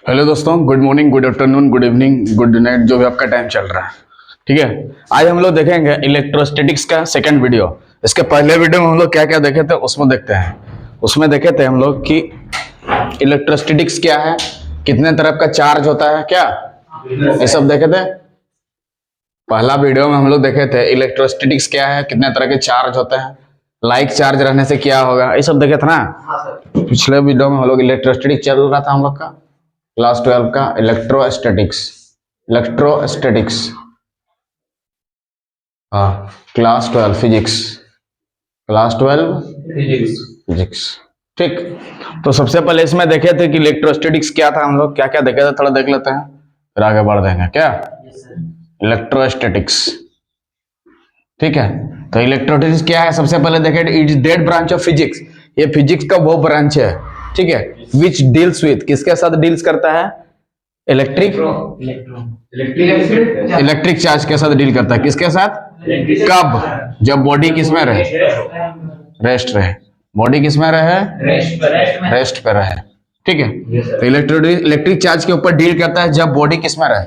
Hello दोस्तों, good morning, good afternoon, good evening, good night, जो भी आपका टाइम चल रहा है। ठीक है, आज हम लोग देखेंगे इलेक्ट्रोस्टैटिक्स का सेकंड वीडियो। इसके पहले वीडियो में हम लोग क्या क्या देखे थे उसमें देखते हैं। उसमें देखे थे हम लोग कि इलेक्ट्रोस्टैटिक्स क्या है, कितने तरह का चार्ज होता है, क्या ये सब देखे थे। पहला वीडियो में हम लोग देखे थे इलेक्ट्रोस्टैटिक्स क्या है, कितने तरह के चार्ज होते हैं, लाइक चार्ज रहने से क्या होगा, ये सब देखे थे ना। पिछले वीडियो में हम लोग इलेक्ट्रोस्टैटिक्स चल रहा था हम लोग का क्लास 12 का इलेक्ट्रोस्टैटिक्स हाँ, क्लास 12 फिजिक्स। ठीक, तो सबसे पहले इसमें देखे थे कि इलेक्ट्रोस्टैटिक्स क्या था, हम लोग क्या क्या देखे थे, थोड़ा देख लेते हैं फिर आगे बढ़ देंगे। क्या इलेक्ट्रोस्टैटिक्स, ठीक है। तो इलेक्ट्रोस्टैटिक्स क्या है, सबसे पहले देखे it is that branch of physics, ये फिजिक्स का वो ब्रांच है, ठीक है, विच डील्स विथ, किसके साथ डील्स करता है, इलेक्ट्रिक चार्ज के साथ डील करता है, किसके साथ, कब, जब बॉडी किसमें रहे, रेस्ट रहे, बॉडी किसमें रहे, रेस्ट पे रहे, ठीक है। तो इलेक्ट्रिक चार्ज के ऊपर डील करता है जब बॉडी किसमें रहे,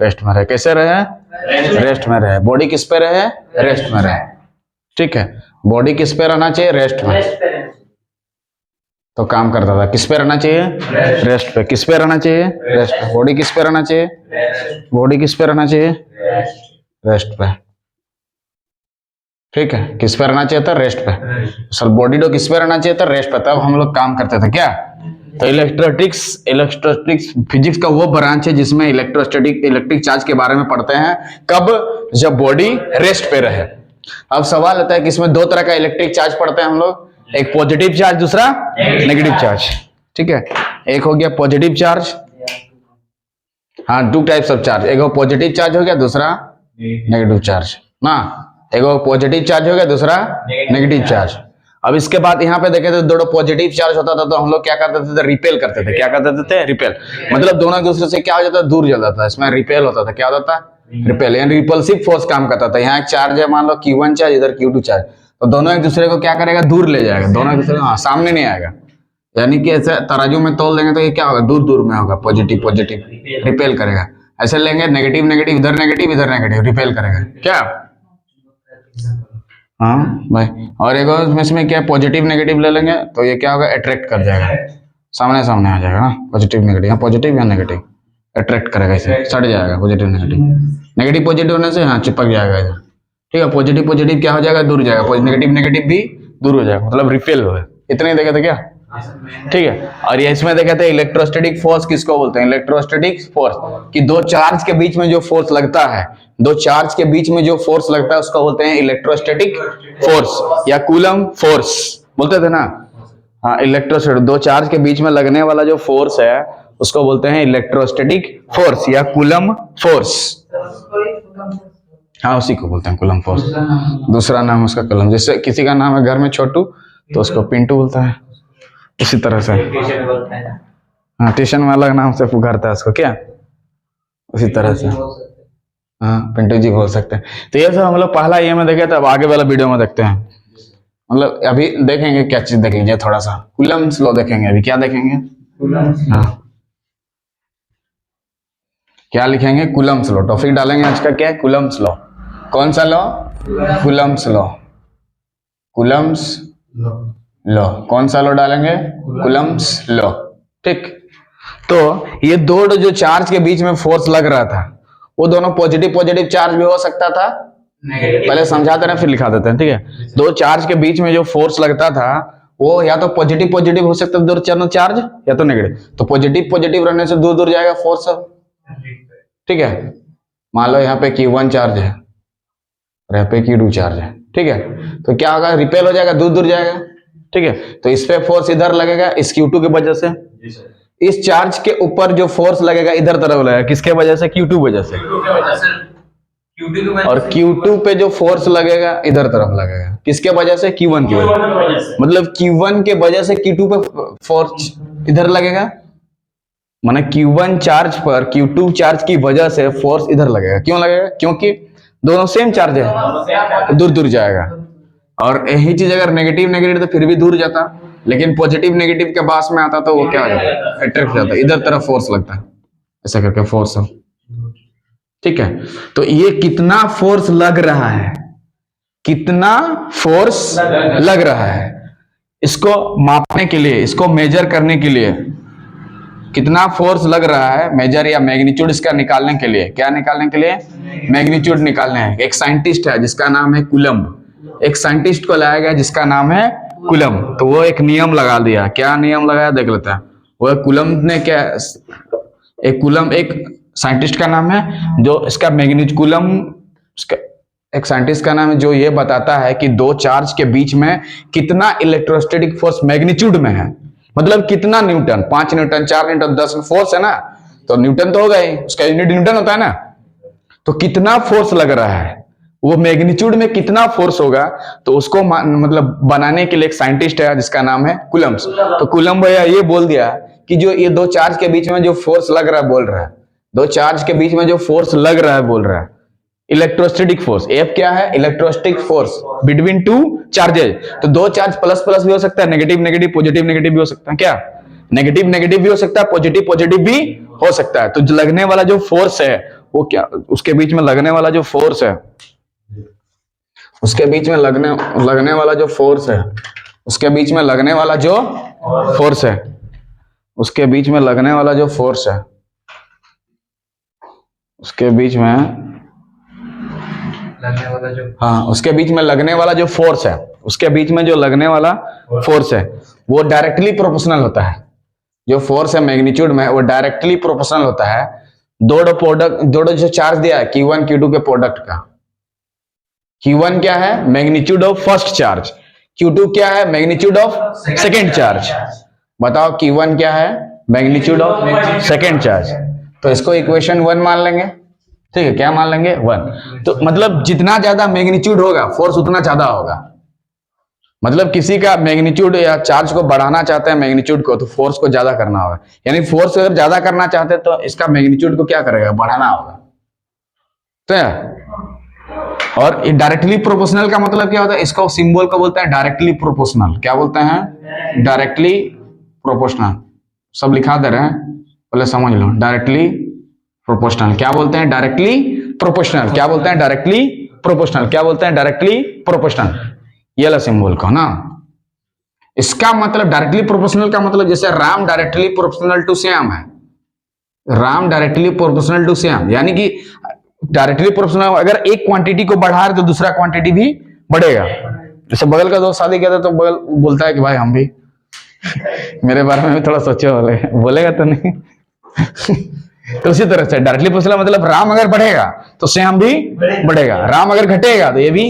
रेस्ट में रहे, कैसे रहे, रेस्ट में रहे, बॉडी किस पे रहे, रेस्ट में रहे, ठीक है। बॉडी किस पे रहना चाहिए, रेस्ट में, तो काम करता था किस पे रहना चाहिए, रेस्ट पे, किस पे रहना चाहिए, रेस्ट पे, बॉडी किस पे रहना चाहिए, बॉडी किस पे रहना चाहिए, रेस्ट पे, ठीक है। किस पे रहना चाहिए था, रेस्ट पे, सर बॉडी तो किस पे रहना चाहिए था, रेस्ट पे, तब हम लोग काम करते थे क्या। तो इलेक्ट्रोस्टैटिक्स फिजिक्स का वो ब्रांच है जिसमें इलेक्ट्रिक चार्ज के बारे में पढ़ते हैं, कब, जब बॉडी रेस्ट पे रहे। अब सवाल आता है कि इसमें दो तरह का इलेक्ट्रिक चार्ज पढ़ते हैं हम लोग, एक पॉजिटिव चार्ज, दूसरा नेगेटिव चार्ज, ठीक है। एक हो गया पॉजिटिव चार्ज, हाँ, टू टाइप्स ऑफ चार्ज, एक पॉजिटिव चार्ज हो गया, दूसरा नेगेटिव चार्ज ना, एक पॉजिटिव चार्ज हो गया, दूसरा नेगेटिव चार्ज। अब इसके बाद यहाँ पे देखे थे दोनों पॉजिटिव चार्ज होता था तो हम लोग क्या करते थे, रिपेल करते थे, क्या करते थे, रिपेल, मतलब दोनों एक दूसरे से क्या हो जाता था, दूर चल जाता था, इसमें रिपेल होता था, क्या होता था, रिपेल, यानी रिपल्सिव फोर्स काम करता था। यहाँ एक चार्ज है, मान लो Q1 चार्ज, इधर Q2 चार्ज, तो दोनों एक दूसरे को क्या करेगा, दूर ले जाएगा, दोनों एक दूसरे को सामने नहीं आएगा, यानी कि ऐसे तराजू में तोल देंगे तो ये क्या होगा, दूर दूर में होगा, पॉजिटिव रिपेल करेगा। ऐसे लेंगे नेगेटिव इधर नेगेटिव रिपेल करेगा, क्या, हाँ भाई। और एक और इसमें क्या, पॉजिटिव नेगेटिव ले लेंगे तो ये क्या होगा, अट्रैक्ट कर जाएगा, सामने आ जाएगा ना, पॉजिटिव नेगेटिव, यहाँ पॉजिटिव या नेगेटिव अट्रैक्ट करेगा, इसे सट जाएगा, पॉजिटिव नेगेटिव होने से हाँ चिपक जाएगा इधर, ठीक है। पॉजिटिव क्या हो जाएगा, दूर जाएगा, नेगेटिव भी दूर हो जाएगा, मतलब रिपेल हो गया। इतने ही देखे थे क्या, ठीक है। और ये इसमें देखे थे इलेक्ट्रोस्टैटिक फोर्स किसको बोलते हैं, इलेक्ट्रोस्टैटिक फोर्स कि दो चार्ज के बीच में जो फोर्स लगता है, दो चार्ज के बीच में जो फोर्स लगता है उसको बोलते हैं इलेक्ट्रोस्टैटिक फोर्स या कूलम फोर्स बोलते थे ना। हाँ, इलेक्ट्रोस्टैटिक, दो चार्ज के बीच में लगने वाला जो फोर्स है उसको बोलते हैं इलेक्ट्रोस्टैटिक फोर्स या कूलम फोर्स। हाँ, उसी को बोलते हैं कूलम फोर्स, दूसरा नाम उसका कूलम। जैसे किसी का नाम है घर में छोटू तो उसको पिंटू बोलता है, इसी तरह से। हाँ, ट्यूशन में अलग नाम से पुकारता है उसको, क्या, उसी तरह से। हाँ, पिंटू जी बोल सकते हैं। तो ये सब हम लोग पहला ये में देखे थे, अब आगे वाला वीडियो में देखते हैं, मतलब अभी देखेंगे क्या चीज देख लीजिए, थोड़ा सा कूलम्स लॉ देखेंगे। अभी क्या देखेंगे, हाँ, क्या लिखेंगे, कूलम्स लॉ। टॉपिक डालेंगे आज का, क्या है, कूलम्स लॉ। कौन सा law, Coulomb's law, Coulomb's law, कौन सा लॉ डालेंगे, कूलम्स लॉ, ठीक। तो ये दो जो चार्ज के बीच में फोर्स लग रहा था वो दोनों पॉजिटिव चार्ज भी हो सकता था, पहले समझाते रहे फिर लिखा देते हैं, ठीक है। दो चार्ज के बीच में जो फोर्स लगता था वो या तो पॉजिटिव हो सकता है, दो चार्ज, या तो नेगेटिव। तो पॉजिटिव रहने से दूर जाएगा फोर्स, ठीक है। मान लो यहाँ पे Q1 चार्ज है और यहाँ पे Q2 चार्ज है, ठीक है। तो क्या होगा, रिपेल हो जाएगा, दूर जाएगा, ठीक है। तो इस पे फोर्स इधर लगेगा इस Q2 की वजह से, इस चार्ज के ऊपर जो फोर्स लगेगा इधर तरफ लगेगा, किसके वजह से, Q2 वजह से, और Q2 पे जो फोर्स लगेगा इधर तरफ लगेगा, किसके वजह से, Q1 की वजह से, मतलब Q1 के वजह से Q2 पे फोर्स इधर लगेगा, माने Q1 चार्ज पर Q2 चार्ज की वजह से फोर्स इधर लगेगा। क्यों लगेगा, क्योंकि दोनों सेम चार्ज है, दूर जाएगा। और यही चीज अगर नेगेटिव तो फिर भी दूर जाता, लेकिन पॉजिटिव नेगेटिव के पास में आता तो वो क्या हो जाता है, अट्रैक्ट हो जाता है, इधर तरफ फोर्स लगता है, ऐसा करके फोर्स हो। ठीक है, तो ये कितना फोर्स लग रहा है, कितना फोर्स लग रहा है, इसको मापने के लिए, इसको मेजर करने के लिए, कितना फोर्स लग रहा है, मेजर या मैग्नीट्यूड इसका निकालने के लिए, क्या निकालने के लिए, मैग्नीट्यूड निकालने है। एक साइंटिस्ट है जिसका नाम है कूलम्ब, एक साइंटिस्ट को लाया गया जिसका नाम है कूलम्ब, तो वो एक नियम लगा दिया। क्या नियम लगाया देख लेते हैं। वो कूलम्ब ने क्या, एक कूलम्ब एक साइंटिस्ट का नाम है जो इसका मैग्नीट्यूड, कूलम्ब एक साइंटिस्ट का नाम है जो ये बताता है कि दो चार्ज के बीच में कितना इलेक्ट्रोस्टैटिक फोर्स मैग्नीट्यूड में है, मतलब कितना न्यूटन, 5 न्यूटन, 4 न्यूटन, 10 फोर्स है ना, तो न्यूटन तो होगा ही, उसका यूनिट न्यूटन होता है ना, तो कितना फोर्स लग रहा है, वो मैग्नीट्यूड में कितना फोर्स होगा, तो उसको मतलब बनाने के लिए एक साइंटिस्ट है जिसका नाम है कूलम्ब। तो कूलम्ब भैया ये बोल दिया कि जो ये दो चार्ज के बीच में जो फोर्स लग रहा है, बोल रहा है, दो चार्ज के बीच में जो फोर्स लग रहा है, बोल रहा है इलेक्ट्रोस्टैटिक फोर्स। एफ क्या है, electrostatic force between two charges. तो दो चार्ज प्लस प्लस भी हो सकता है, नेगेटिव नेगेटिव, पॉजिटिव नेगेटिव भी हो सकता है, क्या नेगेटिव नेगेटिव भी हो सकता है, पॉजिटिव पॉजिटिव भी हो सकता है। तो जो लगने वाला जो फोर्स है वो क्या, उसके बीच में लगने वाला जो फोर्स है, उसके बीच में लगने वाला जो फोर्स है, उसके बीच में लगने वाला जो फोर्स है, उसके बीच में लगने वाला जो फोर्स है, उसके बीच में लगने वाला जो, हाँ, उसके बीच में लगने वाला जो फोर्स है, उसके बीच में जो लगने वाला फोर्स है वो डायरेक्टली प्रोपोर्शनल होता है। जो फोर्स है मैग्नीट्यूड में वो डायरेक्टली प्रोपोर्शनल होता है दो जो चार्ज दिया है Q1 Q2 के प्रोडक्ट का। Q1 क्या है, magnitude of first charge, Q2 क्या है, मैग्नीट्यूड ऑफ सेकेंड चार्ज। बताओ Q1 क्या है, मैग्नीट्यूड ऑफ सेकेंड चार्ज। तो इसको इक्वेशन 1 मान लेंगे, ठीक है, क्या मान लेंगे, 1। तो मतलब जितना ज्यादा मैग्नीट्यूड होगा फोर्स उतना ज्यादा होगा। मतलब किसी का मैग्नीट्यूड या चार्ज को बढ़ाना चाहते हैं मैग्नीट्यूड को, तो फोर्स को ज्यादा करना होगा, यानी फोर्स अगर ज्यादा करना चाहते हैं तो इसका मैग्नीट्यूड को क्या करेगा, बढ़ाना होगा। तो और डायरेक्टली प्रोपोर्शनल का मतलब क्या होता है, इसको सिंबल को बोलते हैं डायरेक्टली प्रोपोर्शनल। क्या बोलते हैं, डायरेक्टली प्रोपोर्शनल। सब लिखा दे रहे हैं, पहले समझ लो। डायरेक्टली प्रोपोर्शनल क्या बोलते हैं, डायरेक्टली प्रोपोर्शनल क्या बोलते हैं, डायरेक्टली प्रोपोर्शनल क्या बोलते हैं, डायरेक्टली प्रोपोर्शनल। ये ला सिंबल का ना, इसका मतलब डायरेक्टली प्रोपोर्शनल का मतलब जैसे Ram directly proportional to Shyam है, Ram directly proportional to Shyam, यानी कि डायरेक्टली प्रोपोर्शनल, अगर एक क्वांटिटी को बढ़ा रहे तो दूसरा क्वांटिटी भी बढ़ेगा। जैसे बगल का दोस्त शादी कहता है तो बगल बोलता है कि भाई हम भी मेरे बारे में भी थोड़ा सोचो, बोलेगा तो नहीं तो उसी तरह से डायरेक्टली प्रोपोर्शनल मतलब राम अगर बढ़ेगा तो श्याम भी बढ़ेगा, राम अगर घटेगा तो ये भी,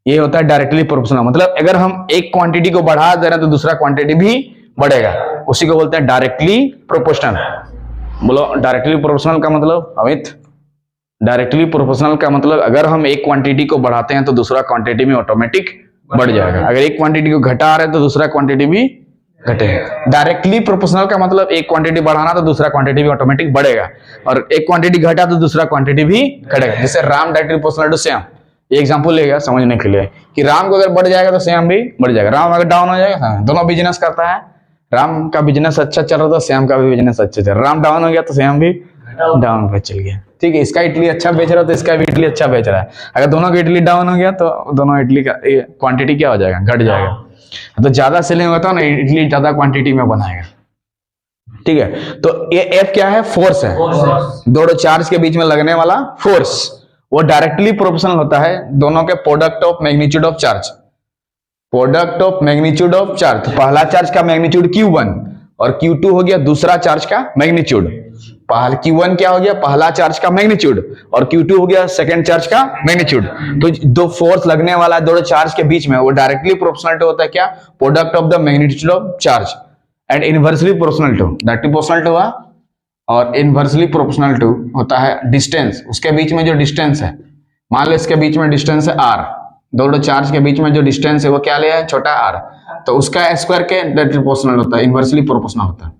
ये होता है डायरेक्टली प्रोपोर्शनल। मतलब अगर हम एक क्वांटिटी को बढ़ा दे रहे हैं तो दूसरा क्वांटिटी भी बढ़ेगा, उसी को बोलते हैं डायरेक्टली प्रोपोर्शनल। बोलो डायरेक्टली प्रोपोर्शनल का मतलब, अमित, डायरेक्टली प्रोपोर्शनल का मतलब अगर हम एक क्वांटिटी को बढ़ाते हैं तो दूसरा क्वांटिटी में ऑटोमेटिक बढ़ जाएगा, अगर एक क्वांटिटी को घटा रहे हैं तो दूसरा क्वांटिटी भी घटेगा। डायरेक्टली प्रोपोर्शनल का मतलब एक क्वांटिटी बढ़ाना तो दूसरा क्वांटिटी भी ऑटोमेटिक बढ़ेगा, और एक क्वांटिटी घटा तो दूसरा क्वांटिटी भी घटेगा। जैसे Ram directly proportional to Shyam, ये एग्जांपल लेगा समझने के लिए कि राम को अगर बढ़ जाएगा तो श्याम भी बढ़ जाएगा, राम अगर डाउन हो जाएगा, हाँ, दोनों बिजनेस करता है, राम का बिजनेस अच्छा चल रहा था, श्याम का भी बिजनेस अच्छा चल रहा, राम डाउन हो गया तो श्याम भी डाउन पे चल गया। ठीक है, इसका इडली अच्छा बेच रहा है तो इसका भी इडली अच्छा बेच रहा है, अगर दोनों का इडली डाउन हो गया तो दोनों इडली का क्वांटिटी क्या हो जाएगा, घट जाएगा। तो ज्यादा सेलिंग होता है ना, इडली ज्यादा क्वांटिटी में बनाएगा। ठीक है, तो ये एफ क्या है, फोर्स है, दो चार्ज के बीच में लगने वाला फोर्स, वो डायरेक्टली प्रोपोर्शनल होता है दोनों के product of magnitude of charge, product of magnitude of charge. पहला चार्ज का मैग्नीट्यूड Q1 और Q2 हो गया दूसरा चार्ज का मैग्नीट्यूड। Q1 क्या हो गया, पहला चार्ज का मैग्नीट्यूड, और Q2 हो गया सेकंड चार्ज का मैग्नीट्यूड। तो दो फोर्स लगने वाला दोनों चार्ज के बीच में वो डायरेक्टली प्रोपोर्शनल होता है क्या, product of the magnitude of charge, and inversely proportional to, directly proportional हुआ, और इनवर्सली प्रोपोर्शनल टू होता है डिस्टेंस, उसके बीच में जो डिस्टेंस है, मान लो इसके बीच में डिस्टेंस है r, दोनों चार्ज के बीच में जो डिस्टेंस है वो क्या लिया है, छोटा r, तो उसका स्क्वायर के डायरेक्टली प्रोपोर्शनल होता है, इनवर्सली प्रोपोर्शनल होता है।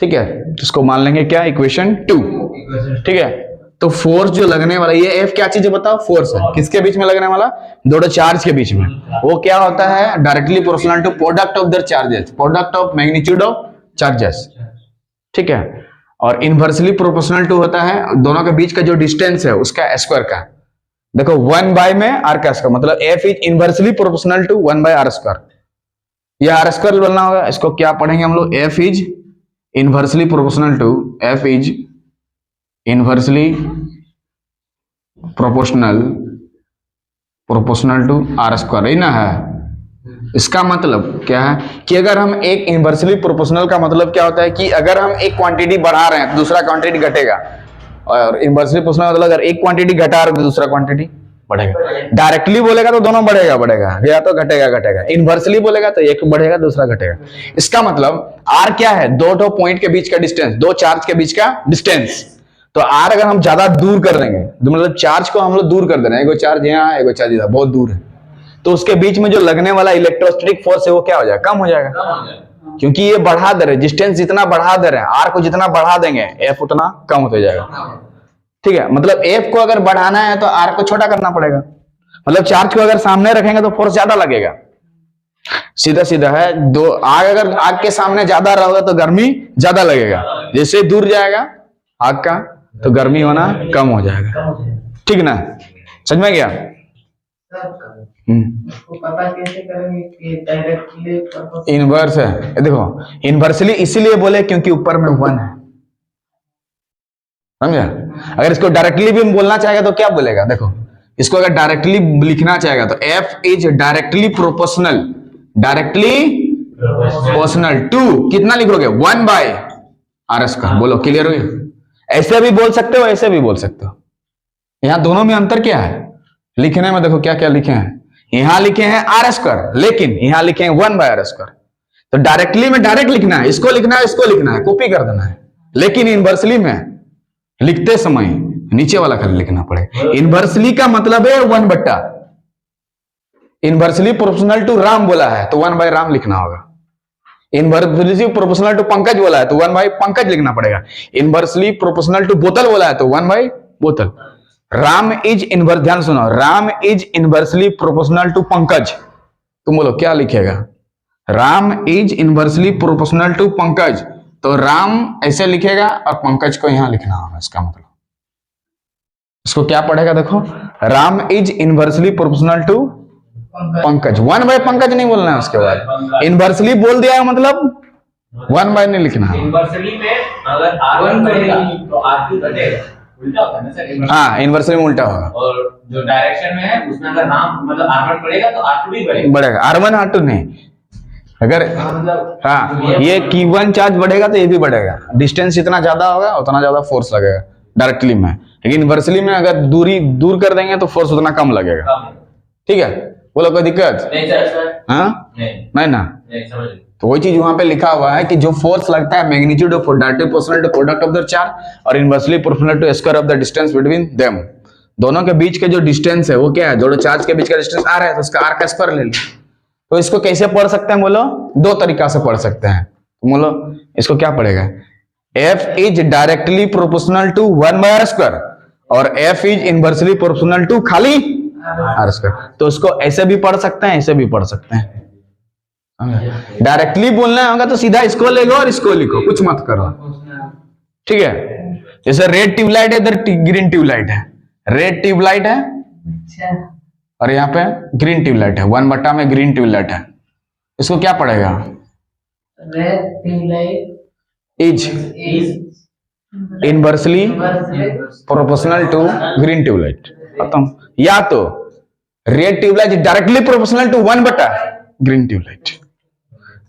ठीक है, इसको मान लेंगे क्या, इक्वेशन 2। ठीक है, तो फोर्स जो लगने वाला, ये एफ क्या चीज है बताओ? फोर्स है। किसके बीच में लगने वाला? दोनों चार्ज के बीच में। वो क्या होता है? Directly proportional to product of their charges, product of magnitude of charges, ठीक है। और इनवर्सली प्रोपोर्शनल टू होता है दोनों के बीच का जो डिस्टेंस है उसका स्क्वायर का। देखो 1 बाय में आर का स्क्वायर, मतलब F is inversely proportional to 1 by R square. ये आर स्क्वायर बोलना होगा, इसको क्या पढ़ेंगे हम लोग? F is inversely proportional to, F is inversely proportional to R square, ही ना है। इसका मतलब क्या है कि अगर हम एक इनवर्सली प्रोपोर्शनल का मतलब क्या होता है कि अगर हम एक क्वांटिटी बढ़ा रहे हैं तो दूसरा क्वांटिटी घटेगा, और इनवर्सली प्रोपोर्शनल मतलब अगर एक क्वांटिटी घटा रहे हैं तो दूसरा क्वांटिटी बढ़ेगा। डायरेक्टली बोलेगा तो दोनों बढ़ेगा, या तो घटेगा। इनवर्सली बोलेगा तो एक बढ़ेगा दूसरा घटेगा। इसका मतलब आर क्या है? दो पॉइंट के बीच का डिस्टेंस, दो चार्ज के बीच का डिस्टेंस। तो आर अगर हम ज्यादा दूर कर देंगे, तो मतलब चार्ज को हम लोग दूर कर दे रहे हैं, एगो चार्ज यहाँ है, एगो चार्ज इधर, बहुत दूर है, तो उसके बीच में जो लगने वाला इलेक्ट्रोस्टैटिक फोर्स है वो क्या हो जाएगा? कम हो जाएगा, क्योंकि ये बढ़ा दे रहे, डिस्टेंस जितना बढ़ा दे रहे हैं, आर को जितना बढ़ा देंगे एफ उतना कम होते जाएगा, ठीक है। मतलब एफ को अगर बढ़ाना है तो आर को छोटा करना पड़ेगा, मतलब चार्ज को अगर सामने रखेंगे तो फोर्स ज्यादा लगेगा, सीधा सीधा है। दो आग, अगर आग के सामने ज्यादा रहोगे तो गर्मी ज्यादा लगेगा, जैसे दूर जाएगा आग का तो गर्मी होना कम हो जाएगा, ठीक ना? समझ में गया? पता कैसे करेंगे कि डायरेक्टली इनवर्स है? देखो इनवर्सली इसीलिए बोले क्योंकि ऊपर में 1 है, समझा? अगर इसको डायरेक्टली भी बोलना चाहेगा तो क्या बोलेगा? देखो इसको अगर डायरेक्टली लिखना चाहेगा तो F is directly proportional to कितना लिखोगे? 1 बाय आर स्क्वायर। बोलो क्लियर हुई? ऐसे भी बोल सकते हो, ऐसे भी बोल सकते हो। यहां दोनों में अंतर क्या है लिखने में? देखो क्या क्या लिखे हैं, यहां लिखे हैं आर स्क्वायर, लेकिन यहां लिखे हैं 1 बाय आर स्क्वायर। तो डायरेक्टली में डायरेक्ट लिखना है, इसको लिखना है, इसको लिखना है, कॉपी कर देना है, लेकिन इनवर्सली में लिखते समय नीचे वाला खाली लिखना पड़ेगा। इनवर्सली का मतलब है 1 बट्टा, इनवर्सली प्रोपोर्शनल टू राम बोला है तो 1 बाय राम लिखना होगा। इनवर्सली प्रोपोर्शनल टू पंकज बोला है तो 1 बाय पंकज लिखना पड़ेगा। इनवर्सली प्रोपोर्शनल टू बोतल बोला है तो 1 बाय बोतल। राम इज इनवर्स, ध्यान सुनो, Ram is inversely proportional to Pankaj, तुम बोलो क्या लिखेगा? Ram is inversely proportional to Pankaj, तो राम ऐसे लिखेगा और पंकज को यहां लिखना होगा। इसका मतलब इसको क्या पढ़ेगा? देखो Ram is inversely proportional to Pankaj, 1 by Pankaj नहीं बोलना है, उसके बाद इनवर्सली बोल दिया मतलब 1 बाय नहीं लिखना है। इनवर्सली में अगर R1 बढ़ेगा तो R2 घटेगा, उल्टा होता है ना सर? हाँ इनवर्सली में उल्टा होगा, और जो डायरेक्शन में है उसमें अगर नाम मतलब R1 बढ़ेगा तो R2 भी बढ़ेगा। R1 R2 नहीं, अगर हाँ ये Q1 चार्ज बढ़ेगा तो ये भी बढ़ेगा, डिस्टेंस जितना ज्यादा होगा उतना ज्यादा फोर्स लगेगा डायरेक्टली में, लेकिन इनवर्सली में अगर दूरी दूर कर देंगे तो फोर्स उतना कम लगेगा, ठीक है। बोलो कोई दिक्कत? नहीं सर, हाँ नहीं ना? नहीं समझ। तो वही चीज वहां पे लिखा हुआ है कि जो फोर्स लगता है magnitude of directly proportional to product of the charge और inversely proportional to square of the distance between them, दोनों के बीच के जो डिस्टेंस है वो क्या है? दोनों चार्ज के बीच का डिस्टेंस आर है तो उसका आर का स्क्वायर ले लो। तो इसको कैसे पढ़ सकते हैं? बोलो दो तरीका से पढ़ सकते हैं, तो बोलो इसको क्या पढ़ेगा? F is directly proportional to 1 by R square और F is inversely proportional to खाली आर स्क्वायर। तो उसको ऐसे भी पढ़ सकते हैं, ऐसे भी पढ़ सकते हैं। डायरेक्टली बोलना होगा तो सीधा इसको ले लो और इसको लिखो, कुछ मत करो, ठीक है। जैसे रेड ट्यूबलाइट है, इधर ग्रीन ट्यूबलाइट है, रेड ट्यूबलाइट है और यहाँ पे ग्रीन ट्यूबलाइट है, 1 बट्टा में ग्रीन ट्यूबलाइट है। इसको क्या पड़ेगा? Red tubelight is inversely proportional to green tubelight, खत्म। या तो red tubelight directly proportional to 1 बट्टा ग्रीन ट्यूबलाइट।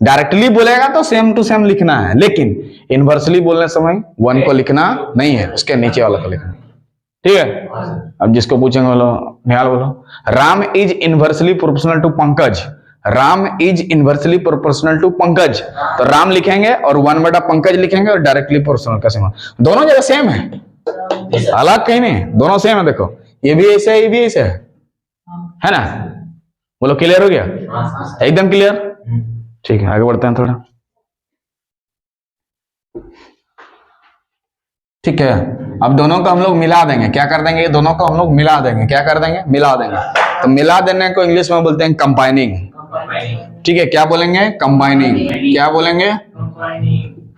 डायरेक्टली बोलेगा तो सेम टू सेम लिखना है, लेकिन इनवर्सली बोलने समय 1 को लिखना नहीं है, उसके नीचे वाला को लिखना, ठीक है। अब जिसको पूछेंगे बोलो निहाल, बोलो Ram is inversely proportional to Pankaj, Ram is inversely proportional to Pankaj, तो राम लिखेंगे और 1 बटा पंकज लिखेंगे और डायरेक्टली प्रोपोर्शनल का सेम, दोनों जगह सेम है, अलग कहीं नहीं, दोनों सेम है। देखो ये भी ऐसे है, ये भी ऐसे है ना? बोलो क्लियर हो गया? एकदम क्लियर, ठीक है। आगे बढ़ते हैं थोड़ा। ठीक है, अब दोनों को हम लोग मिला देंगे, क्या कर देंगे, दोनों को हम लोग मिला देंगे, क्या कर देंगे, मिला देंगे। तो मिला देने को इंग्लिश में बोलते हैं कंबाइनिंग। ठीक है, क्या बोलेंगे, कंबाइनिंग। क्या बोलेंगे,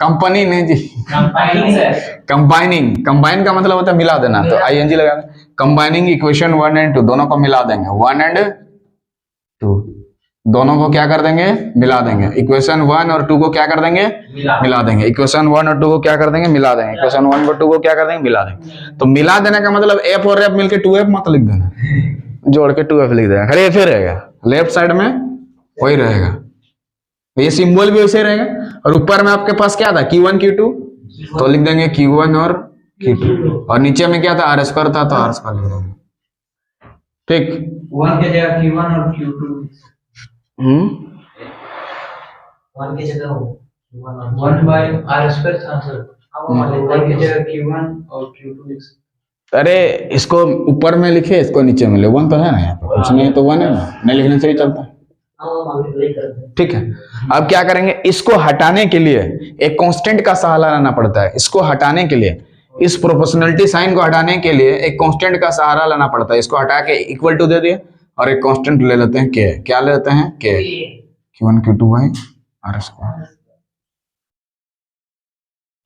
कंपनी नहीं जी, कंबाइनिंग सर। कंबाइनिंग। कंबाइन का मतलब होता है मिला देना, तो आईएनजी लगा दें। कंबाइनिंग इक्वेशन 1 एंड 2 दोनों को मिला देंगे, 1 एंड 2 दोनों को क्या कर देंगे, मिला देंगे। इक्वेशन 1 और 2 को क्या कर देंगे, मिला देंगे। इक्वेशन 1 और 2 को क्या कर देंगे, मिला देंगे। इक्वेशन 1 और 2 को क्या कर देंगे, मिला देंगे। तो मिला देने का मतलब एफ और एफ मिलके 2f मत लिख देना, जोड़ के 2f लिख देना, खाली एफ ही रहेगा, लेफ्ट साइड में वही रहेगा, ये सिंबल भी वैसे रहेगा। और ऊपर में आपके पास क्या था, Q1 Q2, तो लिख देंगे Q1 और Q2, और नीचे में क्या था, आर स्क्वायर था, तो आर स्क्वायर लिख देंगे। ठीक, 1 के जगह Q1 और Q2, 1 की जगह 1 by r स्क्वायर था सर। अब 1 की जगह Q1 और Q2 लिख सकते। अरे इसको ऊपर में लिखे, इसको नीचे में ले, 1 तो है ना, यहाँ पे कुछ नहीं है तो 1 है ना, नहीं लिखने से ही चलता है। ठीक है, अब क्या करेंगे, इसको हटाने के लिए एक कांस्टेंट का सहारा लेना पड़ता है। इसको हटाने के लिए, इस प्रोपोर्शनलिटी साइन को हटाने के लिए एक कांस्टेंट का सहारा लेना पड़ता है। इसको हटा के इक्वल टू दे दिए और एक कांस्टेंट ले लेते हैं के। क्या ले लेते हैं, के, Q1 Q2 by are square.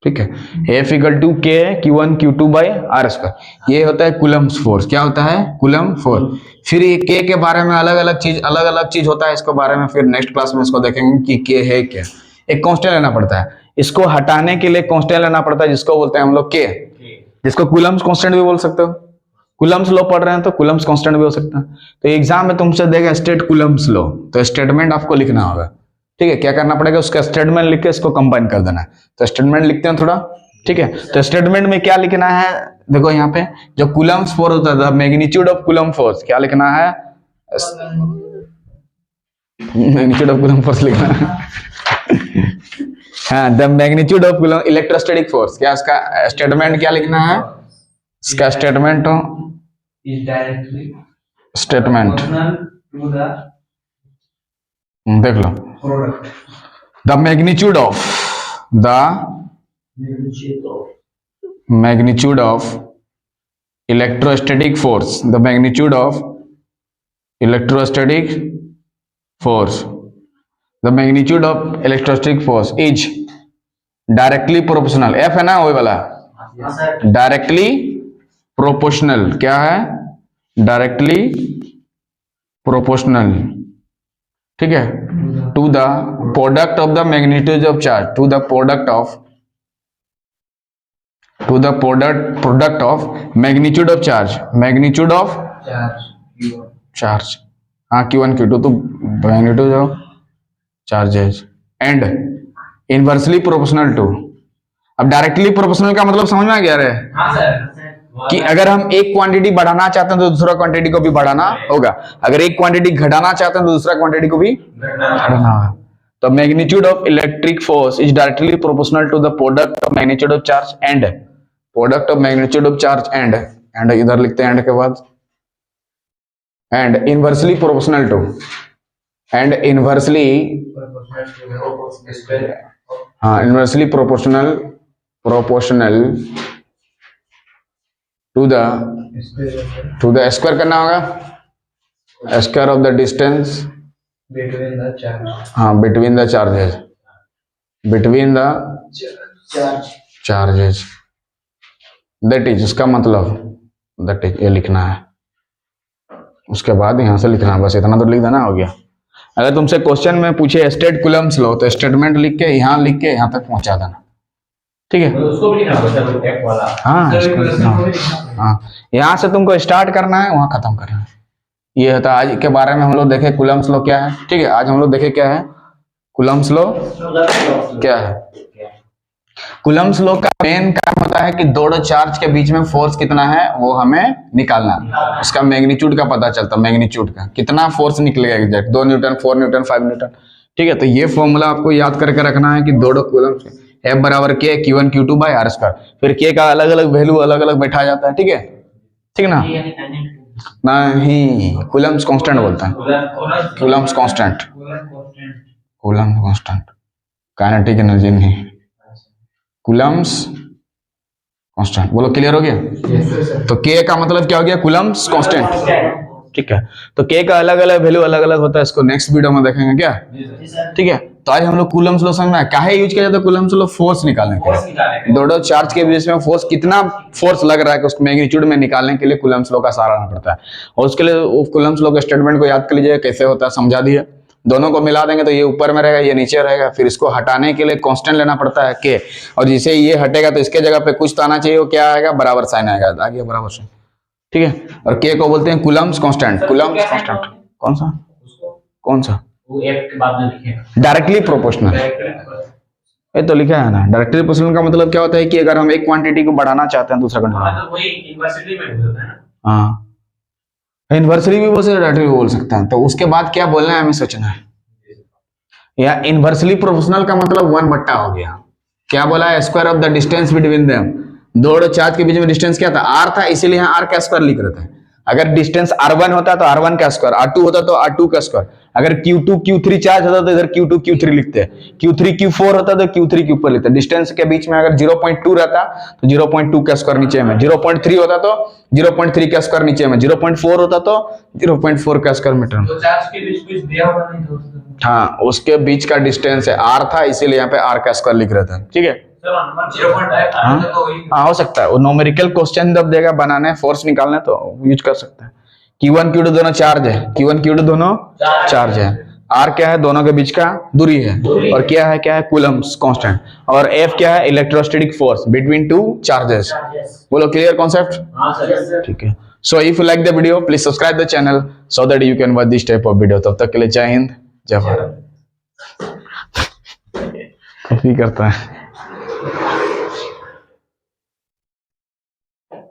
ठीक है, F इक्वल टू के Q1 Q2 by are square, ये होता है कूलम्ब्स फोर्स। क्या होता है, कूलम्ब फोर्स। फिर ये के बारे में अलग अलग चीज होता है, इसको बारे में फिर नेक्स्ट क्लास में इसको देखेंगे कि के है क्या। एक कांस्टेंट लेना पड़ता है, इसको हटाने के लिए कांस्टेंट लेना पड़ता है, जिसको बोलते हैं हम लोग के, जिसको कूलम्ब्स कांस्टेंट भी बोल सकते हो। कूलम्ब्स लॉ पढ़ रहे हैं तो कूलम्ब्स कांस्टेंट भी हो सकता है। तो एग्जाम में तुमसे देगा स्टेट कूलम्ब्स लॉ, तो स्टेटमेंट आपको लिखना होगा। ठीक है, क्या करना पड़ेगा, उसका स्टेटमेंट लिख के इसको कंबाइन कर देना है। तो स्टेटमेंट लिखते हैं थोड़ा। ठीक है, तो स्टेटमेंट में क्या लिखना है, देखो यहाँ पे जो कूलम्ब्स फोर्स होता था, मैग्नीट्यूड ऑफ कूलम्ब फोर्स, क्या लिखना है, मैग्नीट्यूड ऑफ कूलम्ब फोर्स लिखना है। हाँ, the magnitude of coulomb electrostatic force, क्या इसका स्टेटमेंट क्या लिखना है, इसका statement is directly statement proportional to the देख लो, product. The magnitude of magnitude of electrostatic force, the magnitude of electrostatic force, the magnitude of electrostatic force is directly proportional, F है ना वही वाला, Yes, sir. directly proportional, क्या है, directly proportional, ठीक है, to the product of the magnitude of charge, to the product of magnitude of charge, magnitude of charge, हाँ Q1 Q2 तो magnitude of charges and inversely proportional to। अब directly proportional का मतलब समझ में आ गया रे, हाँ सर। कि अगर हम एक क्वांटिटी बढ़ाना चाहते हैं तो दूसरा क्वांटिटी को भी बढ़ाना होगा, अगर एक क्वांटिटी घटाना चाहते हैं तो दूसरा क्वांटिटी को भी घटाना होगा। तो magnitude of electric force is directly proportional to the product of magnitude of charge and product of magnitude of charge and इधर लिखते हैं एंड के बाद, and inversely proportional to, and inversely, हाँ inversely proportional to the square करना होगा, square of the distance between the charge. हाँ between the charges, between the charges, that is, उसका मतलब दैट इज, ये लिखना है। उसके बाद यहाँ से लिखना है, बस इतना तो लिख देना, हो गया। अगर तुमसे क्वेश्चन में पूछे स्टेट कूलम्ब्स लॉ, तो स्टेटमेंट लिख के यहाँ तक पहुंचा देना। ठीक है, उसको भी लिखना होगा सर, टेक वाला। हाँ सर, इसको इसको लिखना। भी लिखना होगा। हाँ, यहाँ से तुमको स्टार्ट करना है, वहां खत्म करना है। ये होता है आज के बारे में हम लोग देखे कूलम्ब्स लॉ क्या है। ठीक है, आज हम लोग देखे क्या है, कूलम्ब्स लॉ क्या है। कूलम्ब्स लॉ का मेन काम होता है कि दो चार्ज के बीच में फोर्स कितना है वो हमें निकालना, उसका मैग्नीट्यूड का पता चलता है, मैग्नीट्यूड का कितना फोर्स निकलेगा एग्जैक्ट, 2 न्यूटन, 4 न्यूटन, 5 न्यूटन। ठीक है, तो ये फॉर्मूला आपको याद करके रखना है कि दो कूलम्ब्स F बराबर के Q1 Q2 by are square, फिर के का अलग अलग वैल्यू अलग अलग बैठा जाता है। ठीक है, ठीक ना, नहीं कूलम्ब्स कांस्टेंट बोलता है, Coulomb's constant, coulomb constant, kinetic energy नहीं, कूलम्ब्स कांस्टेंट। बोलो क्लियर हो गया? तो के का मतलब क्या हो गया? Coulomb's constant. ठीक है, तो के का अलग अलग वैल्यू अलग अलग होता है, इसको नेक्स्ट वीडियो में देखेंगे क्या? ठीक है, तो आज हम लोग कूलम्ब्स लॉ समझना है काहे यूज किया जाता है कूलम्ब्स लॉ? फोर्स निकालने के लिए। दो चार्ज के बीच में फोर्स, कितना फोर्स लग रहा है उसको मैग्नीट्यूड में निकालने के लिए कूलम्ब्स लॉ का सहारा लेना पड़ता है। और उसके लिए कूलम्ब्स लॉ के स्टेटमेंट को याद कर लीजिए, कैसे होता है समझा दिए। दोनों को मिला देंगे तो ये ऊपर में रहेगा, ये नीचे रहेगा। फिर इसको हटाने के लिए कांस्टेंट लेना पड़ता है के, और जिसे ये हटेगा तो इसके जगह पे कुछ तो आना चाहिए, वो क्या आएगा? बराबर साइन आएगा, आ गया बराबर साइन। ठीक है, और के को बोलते हैं कूलम्ब्स कांस्टेंट। कूलम्ब्स कांस्टेंट कौन सा? कौन सा? वो एफ के बाद में लिखेगा डायरेक्टली प्रोपोर्शनल। ये तो लिखा है ना, डायरेक्टली प्रोपोर्शनल का मतलब क्या होता है कि अगर हम एक क्वांटिटी को बढ़ाना चाहते हैं दूसरा क्वांटिटी, तो वही इन्वर्सली में होता है ना। हाँ इन्वर्सली भी बोल सकते हैं, डायरेक्टली भी बोल सकते हैं। तो उसके बाद क्या बोलना है हमें सोचना है। या इन्वर्सली प्रोपोर्शनल का मतलब 1/, हो गया। क्या बोला है? Square of the distance between them. दो चार्ज के बीच में डिस्टेंस क्या था? r था, इसीलिए यहाँ r का स्क्वायर लिख रहे थे। अगर डिस्टेंस r1 होता तो r1 का स्क्वायर, r2 होता तो r2 का स्क्वायर। अगर q2 q3 चार्ज होता तो इधर q2 q3 लिखते हैं, q3 q4 होता तो q3 q4 लिखते हैं। डिस्टेंस के बीच में अगर 0.2 रहता तो 0.2 का स्क्वायर नीचे में, 0.3 होता तो 0.3 का स्क्वायर नीचे में, 0.4 होता तो 0.4 का स्क्वायर मीटर में। तो चार्ज के बीच कुछ दिया होगा नहीं तो हाँ, उसके बीच का डिस्टेंस है r था, इसीलिए यहाँ पे r का स्क्वायर लिख रहे थे। ठीक है, चलो नंबर 0.5 हाँ तो वही हाँ, हो सकता है वो न्यूमेरिकल क्वेश्चन जब देगा बनाने फोर्स निकालने तो यूज कर सकते हैं। Q1 Q2 दोनों चार्ज है, Q1 Q2 दोनों चार्ज है। R क्या है? दोनों के बीच का दूरी है। और क्या है कूलम्ब्स कांस्टेंट। और F क्या है? Electrostatic force between two charges. बोलो क्लियर कॉन्सेप्ट? हां सर। ठीक है, so if you like the video please subscribe the channel so that you can watch this type of video. तब तक के लिए जय हिंद, जय भारत। कॉपी करता है।